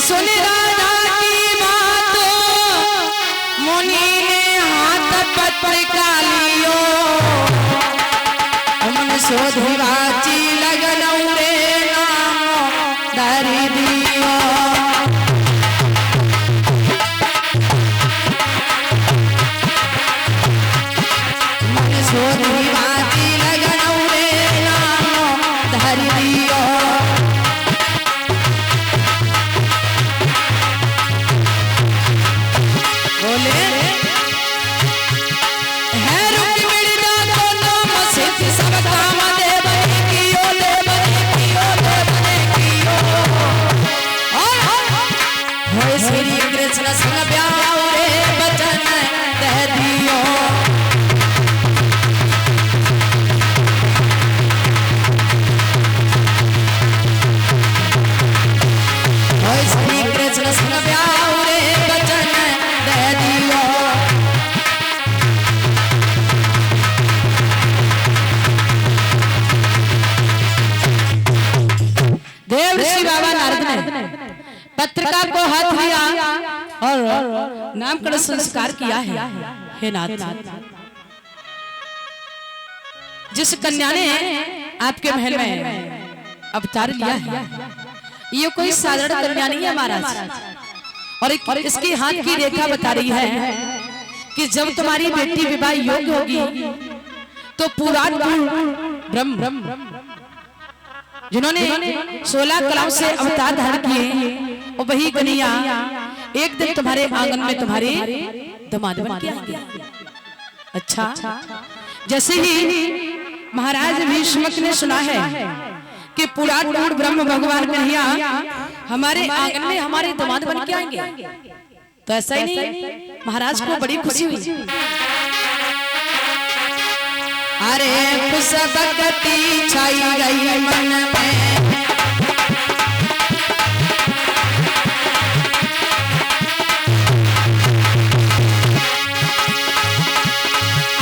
सुन राजा की बात मुनि ने हाथ पत्रिका लियो मन शोधवाची लगन रे नाम धरि दियो मन शोधवाची लगन रे नाम धरि दियो बोले है रुक मिलना दोनों मसित सब काम देवने कियो होय श्री कृष्ण संग ब्याह रे बचन दे दियो होय श्री कृष्ण संग ब्याह रे बचन दे दियो देव ऋषि बाबा नारद ने पत्रिका को हाथ लिया और नामकरण संस्कार किया है। हे नाथ, जिस कन्या ने आपके महल में अवतार लिया है ये कोई साधारण कन्या नहीं है महाराज। और इसकी हाथ की रेखा बता रही है कि जब तुम्हारी बेटी विवाह योग्य होगी तो पुराण ब्रह्म जिन्होंने 16 कलाओं से अवतार धारण किए और वही कन्या एक दिन तुम्हारे आंगन में तुम्हारे दामाद बन के आएंगे। अच्छा, जैसे ही महाराज भीष्म ने सुना है कि पुराण ब्रह्म भगवान कन्हैया हमारे आंगन में हमारे दामाद बन के आएंगे तो ऐसा ही नहीं महाराज को बड़ी खुशी हुई। अरे खुश भक्ति छाई गई मन में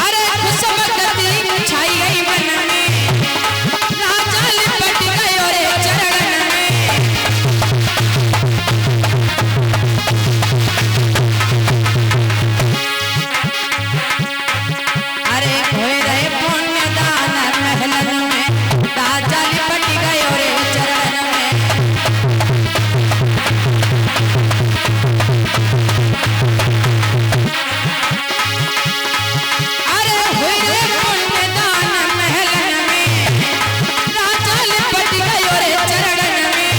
अरे खुश भक्ति छाई गई मन में राजा लिपट गयो रे चरण में अरे खोए रहे पुण्य दान महलन में राजा लिपट गयो रे चरण में अरे खोए रहे पुण्य दान महलन में राजा लिपट गयो रे चरण में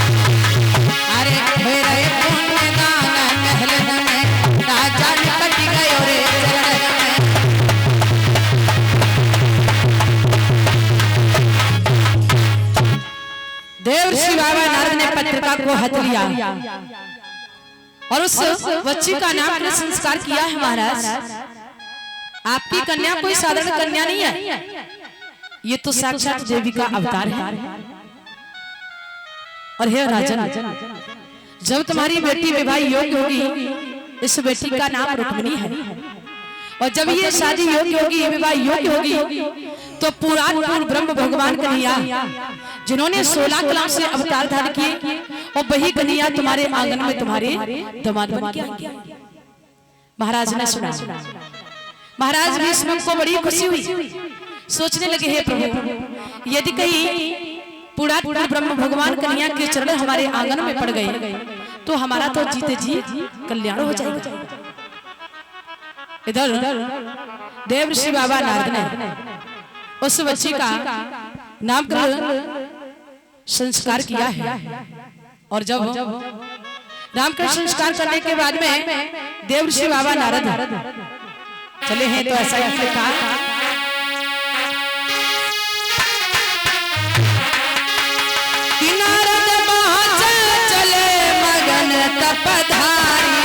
अरे खोए रहे पुण्य दान महलन में राजा लिपट गयो रे चरण में देव ऋषि बाबा नारद ने पत्रिका को हाथ लिया और उस बच्ची का नाम संस्कार किया है। महाराज, आपकी कन्या कोई साधारण कन्या नहीं है, ये तो साक्षात देवी का अवतार है। और हे राजन, जब तुम्हारी बेटी विवाह योग्य होगी इस बेटी का नाम रुक्मिणी है और जब ये शादी योग्य होगी विवाह योग्य होगी तो पुराण ब्रह्म भगवान कन्हैया जिन्होंने 16 कलाओं से अवतार धारण किए और वही कन्हैया तुम्हारे आंगन में तुम्हारे दामाद बन के आएंगे। महाराज ने सुना, महाराज भीष्म को बड़ी खुशी हुई। सोचने लगे हे प्रभु, यदि कहीं पुराण ब्रह्म भगवान कन्हैया के चरण हमारे आंगन में पड़ गए तो हमारा तो जीते जी कल्याण हो जाएगा। इधर देव ऋषि बाबा नारद ने उस बच्ची का नामकरण संस्कार किया है और जब नामकरण संस्कार करने के बाद में देव ऋषि बाबा नारद चले हैं तो ऐसा ही कहा कि नारद महाजन चले मगन तपधारी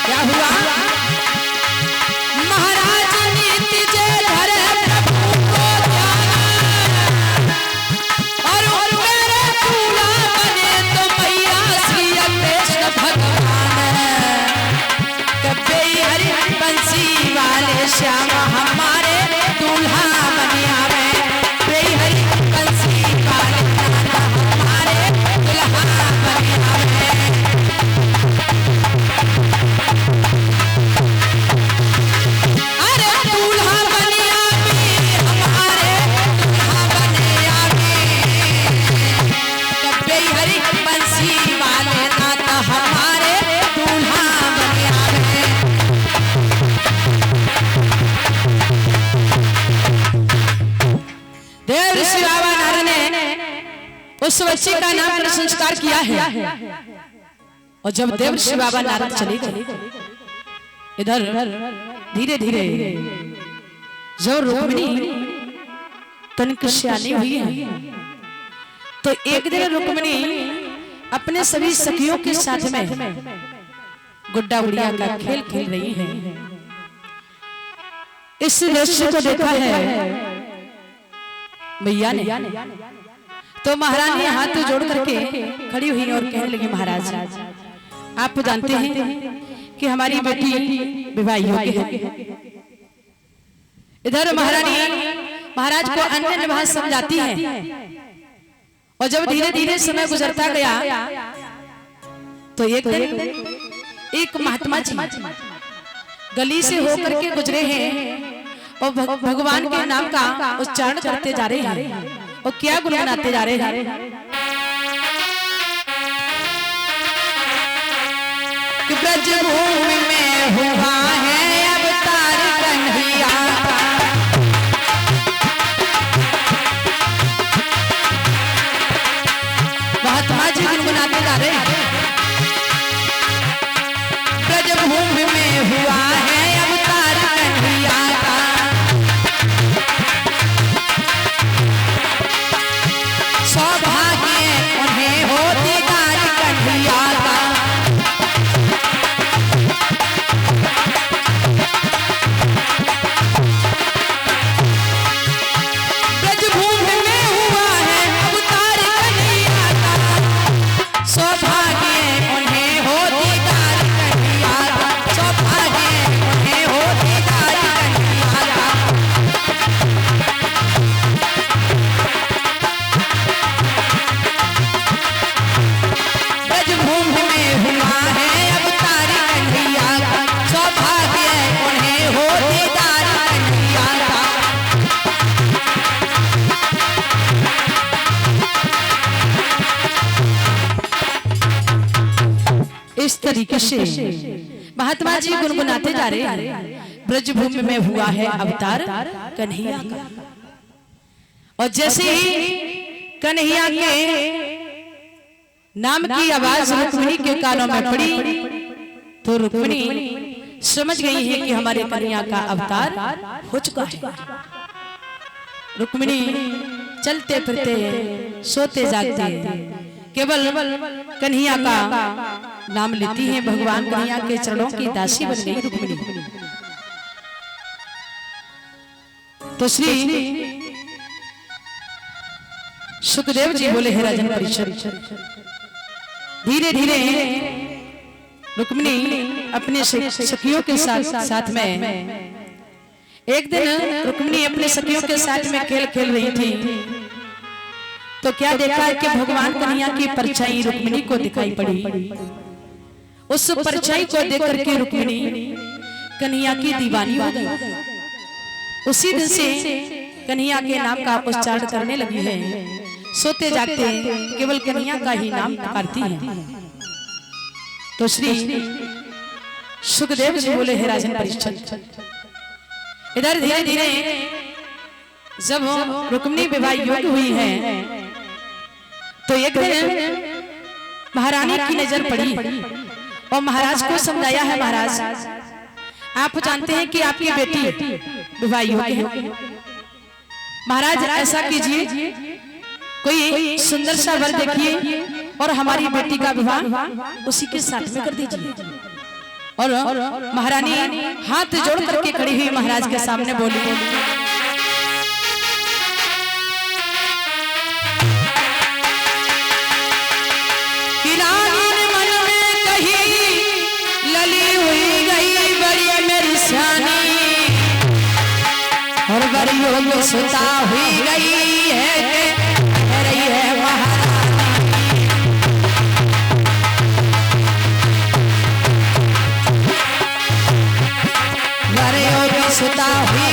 क्या हुआ श्याम हमारे दूल्हा बन आवे बेई हरी बंसी वाले नाता हमारे दूल्हा बन आवे। अरे दूल्हा बन आवे हमारे दूल्हा बन आवे बेई हरी बंसी वाले नाता हमारे दूल्हा बन आवे। देव ऋषि बाबा नारद ने उस बच्चे का नाम संस्कार किया है और जब देव ऋषि बाबा नारद चले गए इधर धीरे धीरे जब रुक्मिणी तनिक सियानी हुई है तो एक दिन रुक्मिणी अपने सभी सखियों के साथ में गुड्डा गुड़िया का खेल खेल रही है। इस दृश्य को देखा है भैया ने तो महारानी हाथ जोड़ करके खड़ी हुई और कहने लगी महाराज आप जानते हैं कि हमारी बेटी विवाह योग्य है। इधर महारानी महाराज को अन्य निवाह समझाती है और जब धीरे धीरे समय गुजरता गया तो एक दिन एक महात्मा जी गली से होकर के गुजरे हैं और भगवान के नाम का उच्चारण करते जा रहे हैं और क्या गुनगुनाते जा रहे हैं कि ब्रजभूमि में हुआ है अवतार कन्हैया। महात्मा जी गुनगुनाते जा रहे हैं ब्रजभूमि में हुआ है अवतार कन्हैया का। सौभाग्य उन्हें हो दीदार कन्हैया का। ब्रजभूमि में हुआ है अवतार कन्हैया का। सौभाग्य उन्हें हो दीदार कन्हैया का। सौभाग्य उन्हें हो दीदार कन्हैया का। ब्रजभूमि में हुआ है अवतार कन्हैया का। सौभाग्य उन्हें हो दीदार कन्हैया का। इस तरीके से महात्मा जी गुनगुनाते जा रहे हैं ब्रजभूमि में हुआ है अवतार कन्हैया का। और जैसे ही कन्हैया के नाम की आवाज रुक्मिणी के कानों में पड़ी तो रुक्मिणी समझ गई है कि हमारे कन्हैया का अवतार हो चुका है। रुक्मिणी चलते फिरते सोते जागते केवल कन्हैया का नाम लेती है। भगवान कन्हैया के चरणों की दासी बन गई रुक्मिणी। तो श्री सुखदेव जी बोले हे राजन परीक्षित धीरे धीरे रुक्मिणी अपने सखियों के साथ में एक दिन रुक्मिणी अपने सखियों के साथ में खेल खेल रही थी तो क्या देखा है कि भगवान कन्हैया की परछाई रुक्मिणी को दिखाई पड़ी। उस परछाई को देख करके रुक्मिणी कन्हैया की दीवानी हो गई। उसी दिन से कन्हैया के नाम का उच्चारण करने लगी है। सोते जागते केवल कन्हैया का ही नाम पुकारती है। तो श्री सुखदेव जी बोले हे राजन परीक्षित इधर धीरे धीरे जब रुक्मिणी विवाह योग्य हुई है तो एक दिन महारानी की नजर पड़ी और महाराज को समझाया है महाराज आप जानते हैं कि आपकी बेटी विवाह योग्य है। महाराज ऐसा कीजिए कोई सुंदर सा वर देखिए और हमारी बेटी का विवाह उसी के साथ में कर दीजिए। और महारानी हाथ जोड़ करके खड़ी हुई महाराज के सामने बोली कि रानी मन में कही लली हुई गई बड़ी मेरी शानी वरियों में सुता हुई गई है कह रही है महारानी। वरियों में सुता हुई